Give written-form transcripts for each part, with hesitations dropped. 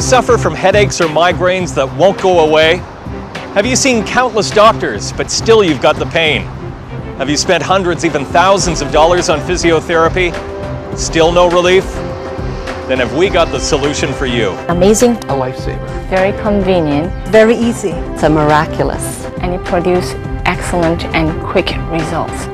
suffer from headaches or migraines that won't go away? Have you seen countless doctors, but still you've got the pain? Have you spent hundreds, even thousands of dollars on physiotherapy? Still no relief? Then have we got the solution for you? Amazing. A lifesaver. Very convenient. Very easy. It's a miraculous. And it produces excellent and quick results.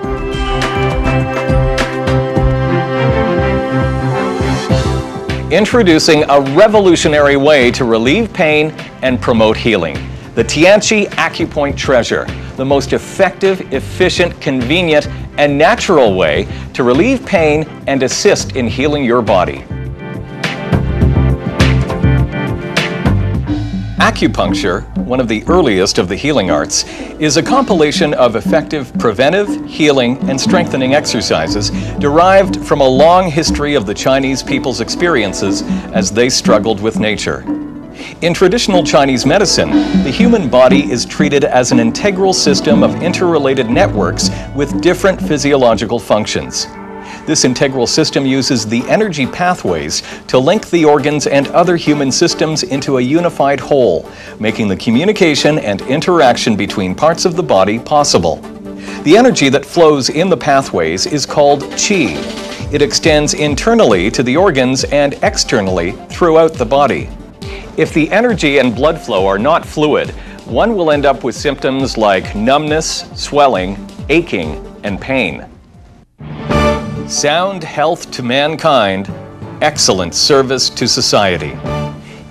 Introducing a revolutionary way to relieve pain and promote healing. The Tiens Accupoint Treasure, the most effective, efficient, convenient, and natural way to relieve pain and assist in healing your body. Acupuncture, one of the earliest of the healing arts, is a compilation of effective preventive, healing, and strengthening exercises derived from a long history of the Chinese people's experiences as they struggled with nature. In traditional Chinese medicine, the human body is treated as an integral system of interrelated networks with different physiological functions. This integral system uses the energy pathways to link the organs and other human systems into a unified whole, making the communication and interaction between parts of the body possible. The energy that flows in the pathways is called qi. It extends internally to the organs and externally throughout the body. If the energy and blood flow are not fluid, one will end up with symptoms like numbness, swelling, aching, and pain. Sound health to mankind, excellent service to society.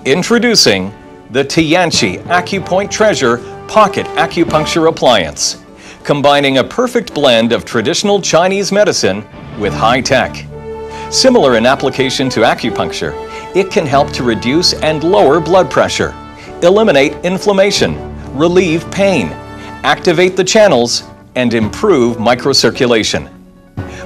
Introducing the Tiens Accupoint Treasure Pocket Acupuncture Appliance, combining a perfect blend of traditional Chinese medicine with high tech. Similar in application to acupuncture, it can help to reduce and lower blood pressure, eliminate inflammation, relieve pain, activate the channels, and improve microcirculation.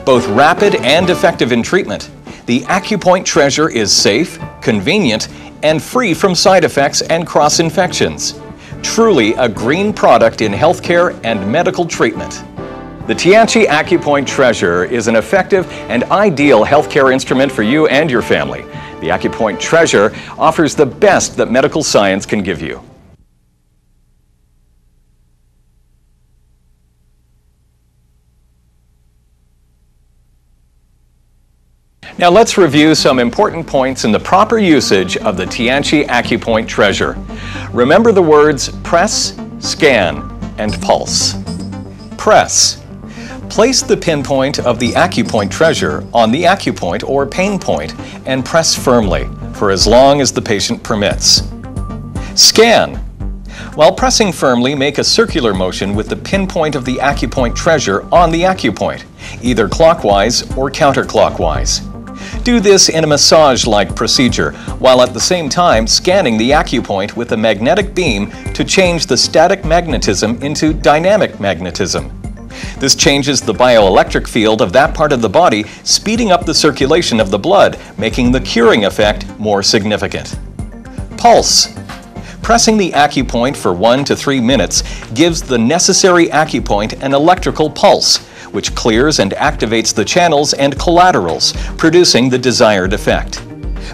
Both rapid and effective in treatment, the Accupoint Treasure is safe, convenient, and free from side effects and cross-infections. Truly a green product in healthcare and medical treatment. The Tiens Accupoint Treasure is an effective and ideal healthcare instrument for you and your family. The Accupoint Treasure offers the best that medical science can give you. Now let's review some important points in the proper usage of the Tiens Accupoint Treasure. Remember the words press, scan, and pulse. Press. Place the pinpoint of the Accupoint Treasure on the acupoint or pain point and press firmly for as long as the patient permits. Scan. While pressing firmly, make a circular motion with the pinpoint of the Accupoint Treasure on the acupoint, either clockwise or counterclockwise. Do this in a massage-like procedure, while at the same time scanning the acupoint with a magnetic beam to change the static magnetism into dynamic magnetism. This changes the bioelectric field of that part of the body, speeding up the circulation of the blood, making the curing effect more significant. Pulse. Pressing the acupoint for 1 to 3 minutes gives the necessary acupoint an electrical pulse, which clears and activates the channels and collaterals, producing the desired effect.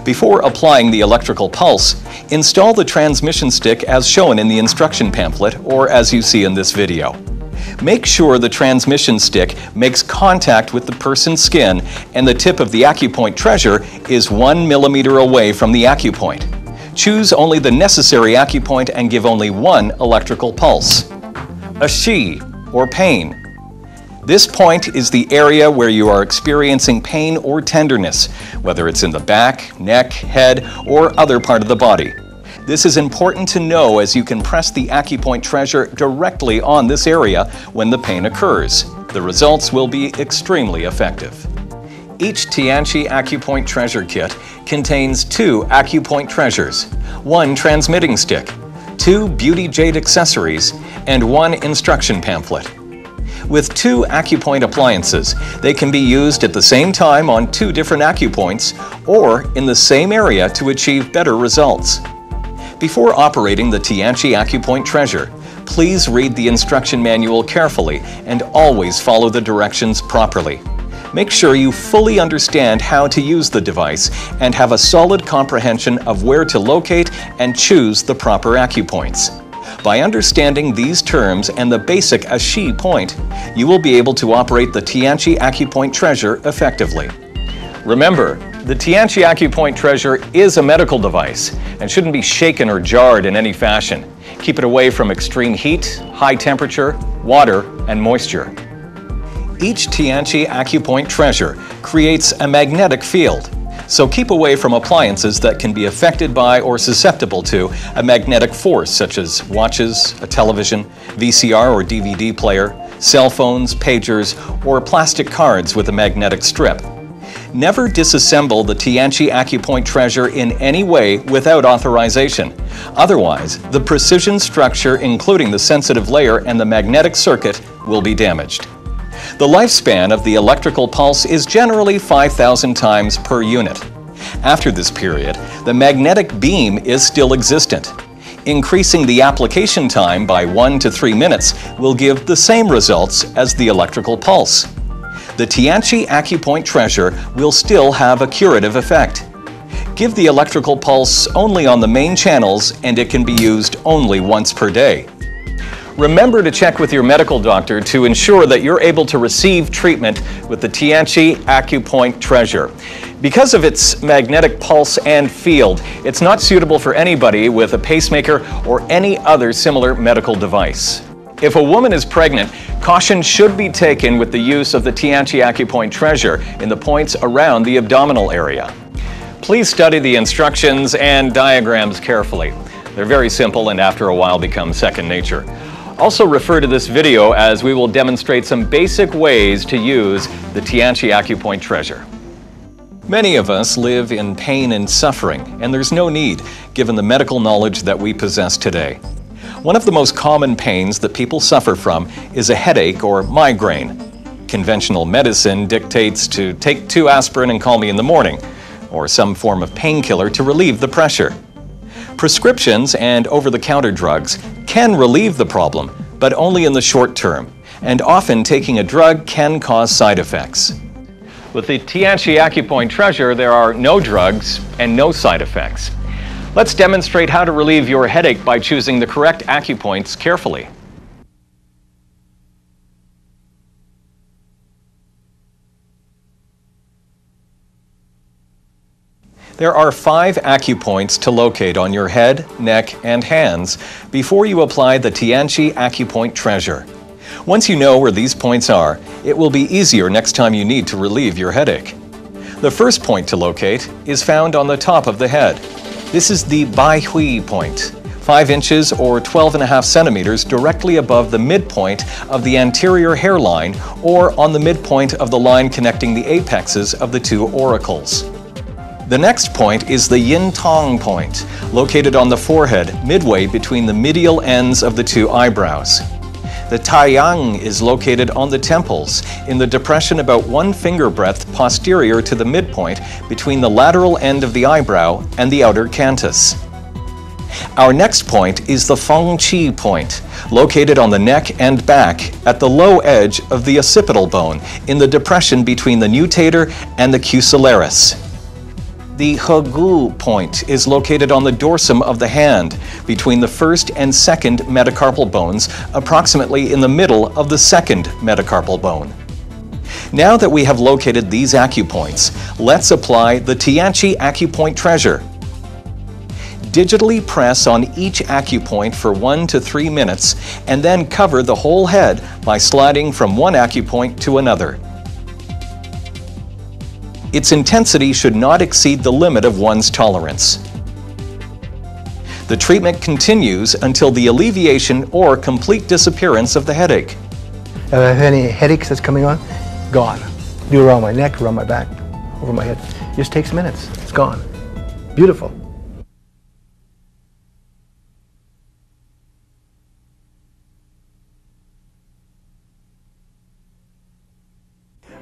Before applying the electrical pulse, install the transmission stick as shown in the instruction pamphlet or as you see in this video. Make sure the transmission stick makes contact with the person's skin and the tip of the Accupoint Treasure is 1 millimeter away from the acupoint. Choose only the necessary acupoint and give only 1 electrical pulse. A shi, or pain. This point is the area where you are experiencing pain or tenderness, whether it's in the back, neck, head, or other part of the body. This is important to know as you can press the Accupoint Treasure directly on this area when the pain occurs. The results will be extremely effective. Each Tiens Accupoint Treasure Kit contains 2 Accupoint Treasures, 1 transmitting stick, 2 beauty jade accessories, and 1 instruction pamphlet. With 2 Accupoint appliances, they can be used at the same time on 2 different acupoints or in the same area to achieve better results. Before operating the Tiens Accupoint Treasure, please read the instruction manual carefully and always follow the directions properly. Make sure you fully understand how to use the device and have a solid comprehension of where to locate and choose the proper acupoints. By understanding these terms and the basic Ashi point, you will be able to operate the Tianchi Accupoint Treasure effectively. Remember, the Tianchi Accupoint Treasure is a medical device and shouldn't be shaken or jarred in any fashion. Keep it away from extreme heat, high temperature, water, and moisture. Each Tianchi Accupoint Treasure creates a magnetic field, so keep away from appliances that can be affected by or susceptible to a magnetic force, such as watches, a television, VCR or DVD player, cell phones, pagers, or plastic cards with a magnetic strip. Never disassemble the Tianchi Accupoint Treasure in any way without authorization. Otherwise, the precision structure, including the sensitive layer and the magnetic circuit, will be damaged. The lifespan of the electrical pulse is generally 5,000 times per unit. After this period, the magnetic beam is still existent. Increasing the application time by 1 to 3 minutes will give the same results as the electrical pulse. The Tianchi Accupoint Treasure will still have a curative effect. Give the electrical pulse only on the main channels, and it can be used only once per day. Remember to check with your medical doctor to ensure that you're able to receive treatment with the Tianchi Accupoint Treasure. Because of its magnetic pulse and field, it's not suitable for anybody with a pacemaker or any other similar medical device. If a woman is pregnant, caution should be taken with the use of the Tianchi Accupoint Treasure in the points around the abdominal area. Please study the instructions and diagrams carefully. They're very simple and after a while become second nature. Also refer to this video as we will demonstrate some basic ways to use the Tianchi Accupoint Treasure. Many of us live in pain and suffering, and there's no need given the medical knowledge that we possess today. One of the most common pains that people suffer from is a headache or migraine. Conventional medicine dictates to take 2 aspirin and call me in the morning, or some form of painkiller to relieve the pressure. Prescriptions and over-the-counter drugs can relieve the problem, but only in the short term, and often taking a drug can cause side effects. With the Tianchi Accupoint Treasure, there are no drugs and no side effects. Let's demonstrate how to relieve your headache by choosing the correct acupoints carefully. There are 5 acupoints to locate on your head, neck, and hands before you apply the Tianchi Accupoint Treasure. Once you know where these points are, it will be easier next time you need to relieve your headache. The first point to locate is found on the top of the head. This is the Bai Hui point, 5 inches or 12.5 centimeters directly above the midpoint of the anterior hairline or on the midpoint of the line connecting the apexes of the 2 auricles. The next point is the Yin Tong point, located on the forehead midway between the medial ends of the 2 eyebrows. The Tiens is located on the temples, in the depression about 1 finger breadth posterior to the midpoint between the lateral end of the eyebrow and the outer canthus. Our next point is the Feng Qi point, located on the neck and back at the low edge of the occipital bone, in the depression between the nutator and the cucellaris. The Hegu point is located on the dorsum of the hand, between the first and second metacarpal bones, approximately in the middle of the second metacarpal bone. Now that we have located these acupoints, let's apply the Tianchi Accupoint Treasure. Digitally press on each acupoint for 1 to 3 minutes, and then cover the whole head by sliding from one acupoint to another. Its intensity should not exceed the limit of one's tolerance. The treatment continues until the alleviation or complete disappearance of the headache. If I have any headaches that's coming on, gone. Do it around my neck, around my back, over my head. It just takes minutes. It's gone. Beautiful.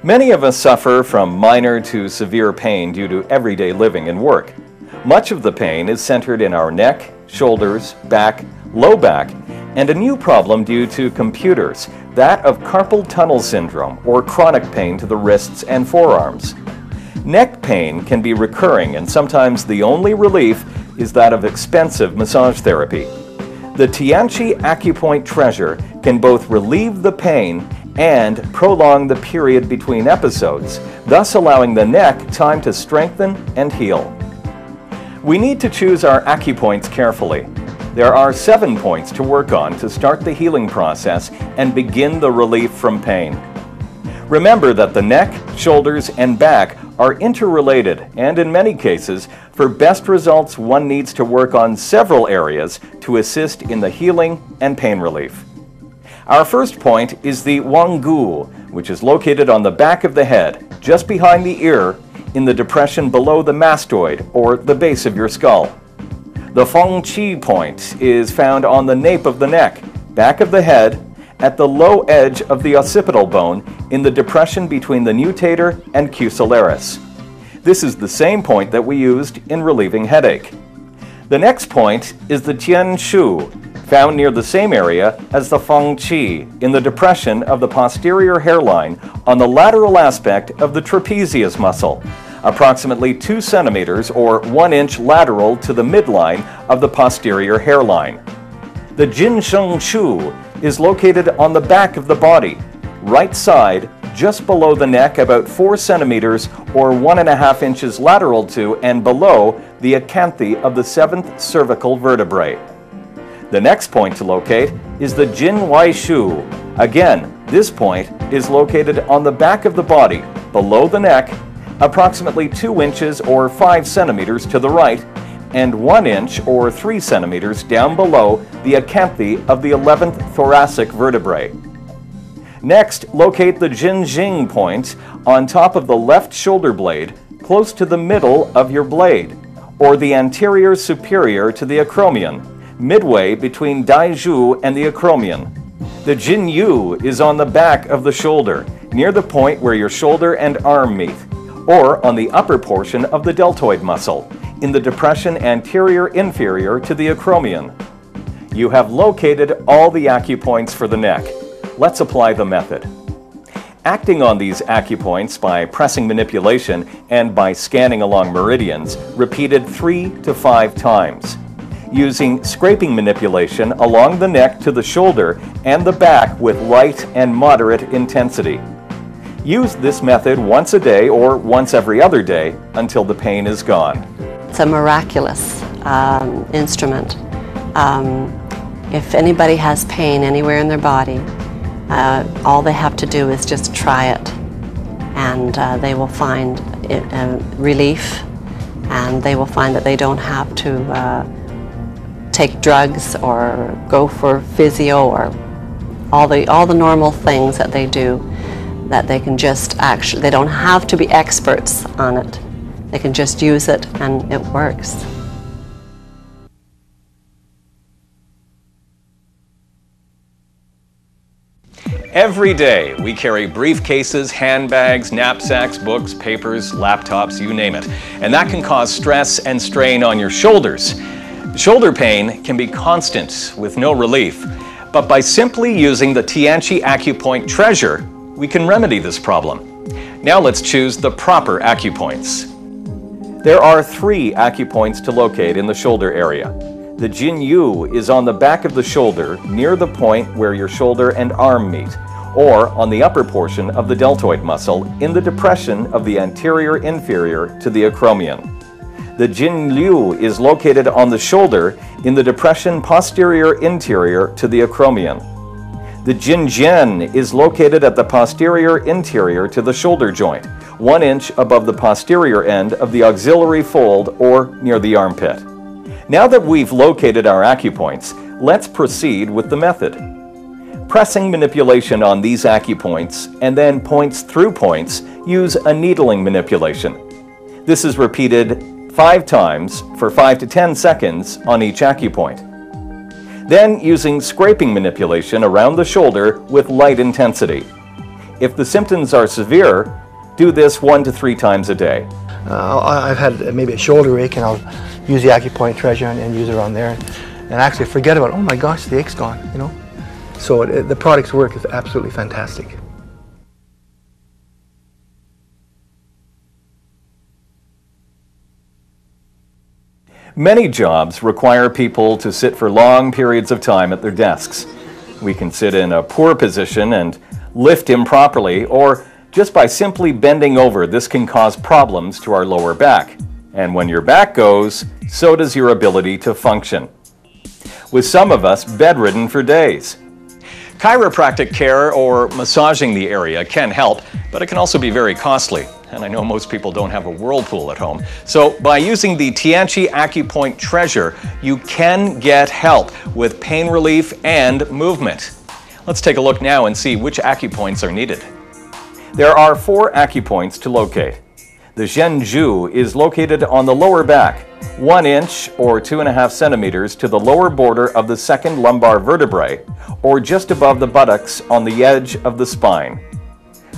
Many of us suffer from minor to severe pain due to everyday living and work. Much of the pain is centered in our neck, shoulders, back, low back, and a new problem due to computers, that of carpal tunnel syndrome, or chronic pain to the wrists and forearms. Neck pain can be recurring, and sometimes the only relief is that of expensive massage therapy. The Tiens Accupoint Treasure can both relieve the pain and prolong the period between episodes, thus allowing the neck time to strengthen and heal. We need to choose our Accupoints carefully. There are 7 points to work on to start the healing process and begin the relief from pain. Remember that the neck, shoulders, and back are interrelated, and in many cases, for best results, one needs to work on several areas to assist in the healing and pain relief. Our first point is the Wanggu, which is located on the back of the head, just behind the ear, in the depression below the mastoid, or the base of your skull. The Feng Qi point is found on the nape of the neck, back of the head, at the low edge of the occipital bone, in the depression between the nutator and cucellaris. This is the same point that we used in relieving headache. The next point is the Tian Shu, found near the same area as the Feng Qi, in the depression of the posterior hairline on the lateral aspect of the trapezius muscle, approximately 2 centimeters or 1 inch lateral to the midline of the posterior hairline. The Jinsheng Shu is located on the back of the body, right side, just below the neck, about 4 centimeters or 1.5 inches lateral to and below the acanthe of the 7th cervical vertebrae. The next point to locate is the Jin Wai Shu. Again, this point is located on the back of the body, below the neck, approximately 2 inches or 5 centimeters to the right, and 1 inch or 3 centimeters down below the acanthe of the 11th thoracic vertebrae. Next, locate the Jinjing point on top of the left shoulder blade, close to the middle of your blade, or the anterior superior to the acromion, midway between Daizhu and the acromion. The Jinyu is on the back of the shoulder, near the point where your shoulder and arm meet, or on the upper portion of the deltoid muscle, in the depression anterior-inferior to the acromion. You have located all the acupoints for the neck. Let's apply the method. Acting on these acupoints by pressing manipulation and by scanning along meridians, repeated 3 to 5 times. Using scraping manipulation along the neck to the shoulder and the back with light and moderate intensity. Use this method once a day or once every other day until the pain is gone. It's a miraculous instrument. If anybody has pain anywhere in their body, all they have to do is just try it, and they will find relief, and they will find that they don't have to take drugs or go for physio or all the normal things that they do, that they can just actually, they don't have to be experts on it. They can just use it and it works. Every day we carry briefcases, handbags, knapsacks, books, papers, laptops, you name it. And that can cause stress and strain on your shoulders. Shoulder pain can be constant with no relief. But by simply using the Tiens Accupoint Treasure, we can remedy this problem. Now let's choose the proper acupoints. There are 3 acupoints to locate in the shoulder area. The Jinyu is on the back of the shoulder, near the point where your shoulder and arm meet, or on the upper portion of the deltoid muscle, in the depression of the anterior-inferior to the acromion. The Jinliu is located on the shoulder, in the depression posterior-interior to the acromion. The Jinjian is located at the posterior-interior to the shoulder joint, 1 inch above the posterior end of the axillary fold or near the armpit. Now that we've located our acupoints, let's proceed with the method. Pressing manipulation on these acupoints and then points through points, use a needling manipulation. This is repeated 5 times for 5 to 10 seconds on each acupoint. Then using scraping manipulation around the shoulder with light intensity. If the symptoms are severe, do this 1 to 3 times a day. I've had maybe a shoulder ache, and I'll use the Accupoint Treasure and use it on there. and actually forget about, oh my gosh, the ache's gone, you know. So the product's work is absolutely fantastic. Many jobs require people to sit for long periods of time at their desks. We can sit in a poor position and lift improperly, or just by simply bending over, this can cause problems to our lower back. And when your back goes, so does your ability to function. With some of us bedridden for days. Chiropractic care or massaging the area can help, but it can also be very costly. And I know most people don't have a whirlpool at home. So by using the Tiens Accupoint Treasure, you can get help with pain relief and movement. Let's take a look now and see which acupoints are needed. There are 4 acupoints to locate. The Zhenju is located on the lower back, 1 inch or 2.5 centimeters to the lower border of the second lumbar vertebrae, or just above the buttocks on the edge of the spine.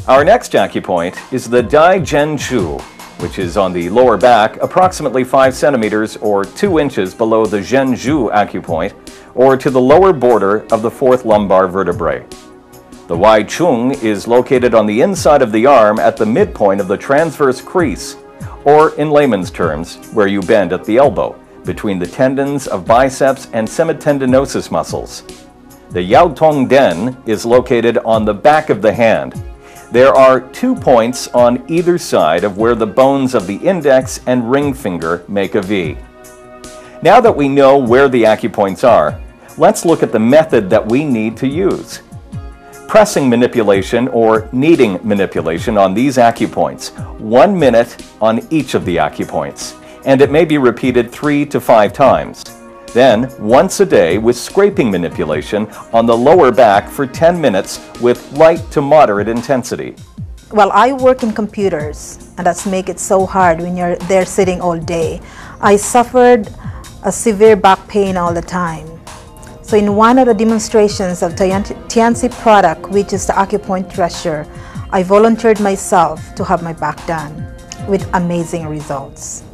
Our next acupoint is the Dai Zhenju, which is on the lower back, approximately 5 centimeters or 2 inches below the Zhenju acupoint, or to the lower border of the 4th lumbar vertebrae. The Wai Chung is located on the inside of the arm at the midpoint of the transverse crease, or in layman's terms, where you bend at the elbow, between the tendons of biceps and semitendinosus muscles. The Yao Tong Den is located on the back of the hand. There are 2 points on either side of where the bones of the index and ring finger make a V. Now that we know where the acupoints are, let's look at the method that we need to use. Pressing manipulation or kneading manipulation on these acupoints, 1 minute on each of the acupoints, and it may be repeated 3 to 5 times. Then, once a day with scraping manipulation on the lower back for 10 minutes with light to moderate intensity. Well, I work in computers, and that's make it so hard when you're there sitting all day. I suffered a severe back pain all the time. So in one of the demonstrations of Tiens product, which is the Accupoint Treasure, I volunteered myself to have my back done with amazing results.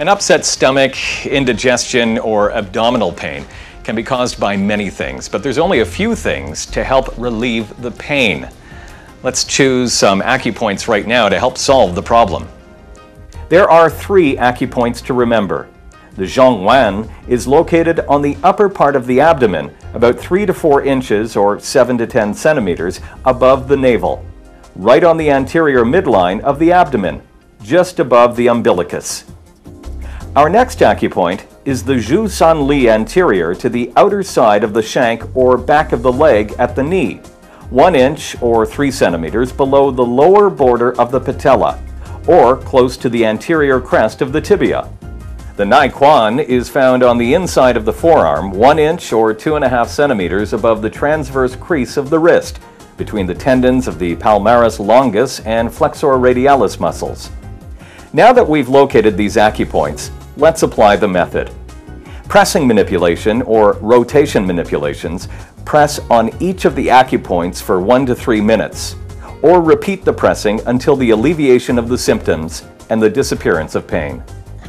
An upset stomach, indigestion, or abdominal pain can be caused by many things, but there's only a few things to help relieve the pain. Let's choose some acupoints right now to help solve the problem. There are 3 acupoints to remember. The Zhongwan is located on the upper part of the abdomen, about 3 to 4 inches or 7 to 10 centimeters above the navel, right on the anterior midline of the abdomen, just above the umbilicus. Our next acupoint is the Zhu San Li anterior to the outer side of the shank or back of the leg at the knee, 1 inch or 3 centimeters below the lower border of the patella, or close to the anterior crest of the tibia. The Nai Quan is found on the inside of the forearm, 1 inch or 2.5 centimeters above the transverse crease of the wrist, between the tendons of the palmaris longus and flexor radialis muscles. Now that we've located these acupoints, let's apply the method. Pressing manipulation or rotation manipulations, press on each of the acupoints for 1 to 3 minutes, or repeat the pressing until the alleviation of the symptoms and the disappearance of pain.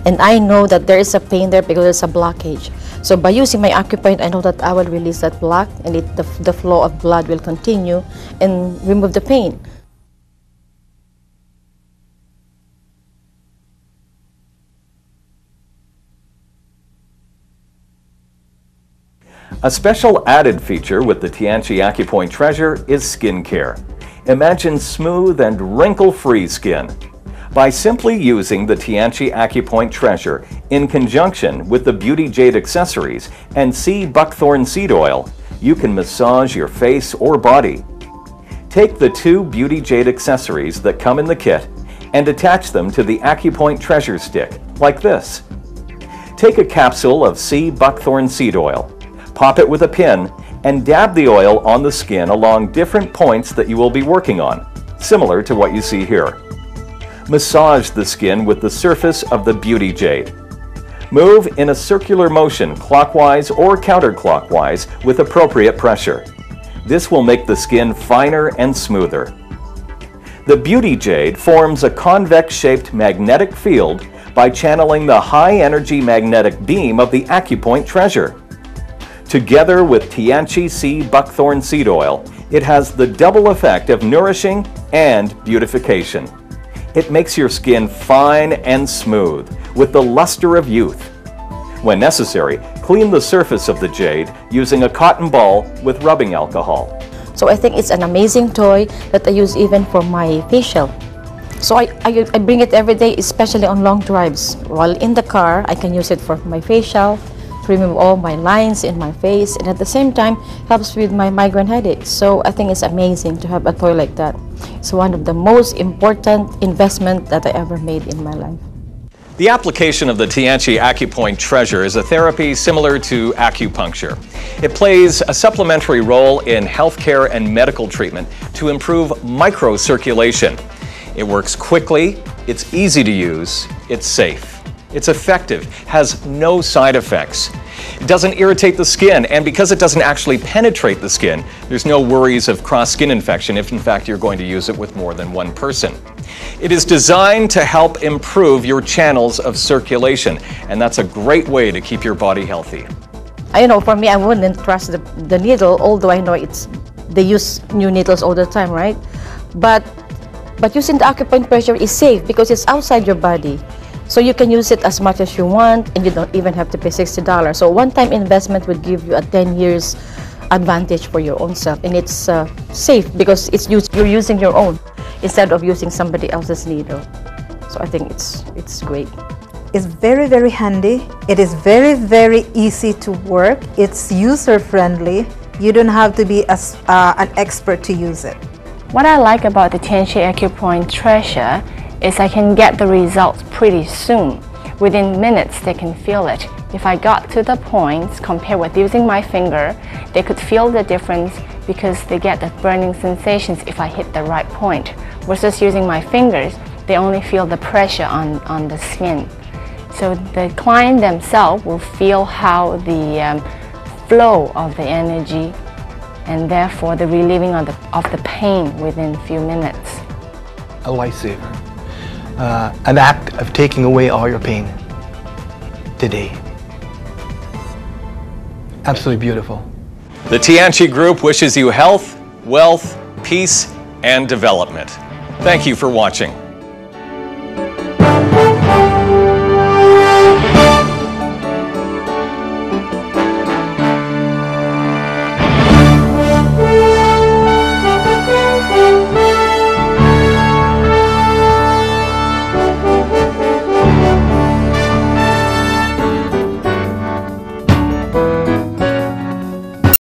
And I know that there is a pain there because there's a blockage. So by using my Accupoint, I know that I will release that block and the flow of blood will continue and remove the pain. A special added feature with the Tiens Accupoint Treasure is skin care. Imagine smooth and wrinkle-free skin. By simply using the Tiens Accupoint Treasure in conjunction with the Beauty Jade accessories and sea buckthorn seed oil, you can massage your face or body. Take the 2 Beauty Jade accessories that come in the kit and attach them to the Accupoint Treasure stick, like this. Take a capsule of sea buckthorn seed oil, pop it with a pin, and dab the oil on the skin along different points that you will be working on, similar to what you see here. Massage the skin with the surface of the Beauty Jade. Move in a circular motion, clockwise or counterclockwise, with appropriate pressure. This will make the skin finer and smoother. The beauty jade forms a convex-shaped magnetic field by channeling the high-energy magnetic beam of the Accupoint treasure. Together with Tianchi sea buckthorn seed oil, it has the double effect of nourishing and beautification. It makes your skin fine and smooth, with the luster of youth. When necessary, clean the surface of the jade using a cotton ball with rubbing alcohol. So I think it's an amazing toy that I use even for my facial. So I bring it every day, especially on long drives. While in the car, I can use it for my facial, to remove all my lines in my face, and at the same time helps with my migraine headaches. So I think it's amazing to have a toy like that. It's one of the most important investment that I ever made in my life. The application of the Tianchi Accupoint treasure is a therapy similar to acupuncture. It plays a supplementary role in healthcare and medical treatment to improve microcirculation. It works quickly, it's easy to use, it's safe. It's effective, has no side effects. It doesn't irritate the skin, and because it doesn't actually penetrate the skin, there's no worries of cross-skin infection if in fact you're going to use it with more than one person. It is designed to help improve your channels of circulation, and that's a great way to keep your body healthy. I know for me, I wouldn't trust the needle, although I know they use new needles all the time, right? But using the Accupoint pressure is safe because it's outside your body. So you can use it as much as you want, and you don't even have to pay $60. So one-time investment would give you a 10 years advantage for your own self, and it's safe because you're using your own instead of using somebody else's needle. So I think it's great. It's very, very handy. It is very, very easy to work. It's user-friendly. You don't have to be an expert to use it. What I like about the Tianchi Accupoint treasure is I can get the results pretty soon. Within minutes, they can feel it. If I got to the points, compared with using my finger, they could feel the difference because they get the burning sensations if I hit the right point. Versus using my fingers, they only feel the pressure on the skin. So the client themselves will feel how the flow of the energy and therefore the relieving of the pain within a few minutes. A lifesaver. An act of taking away all your pain today. Absolutely beautiful. The Tianchi Group wishes you health, wealth, peace, and development. Thank you for watching.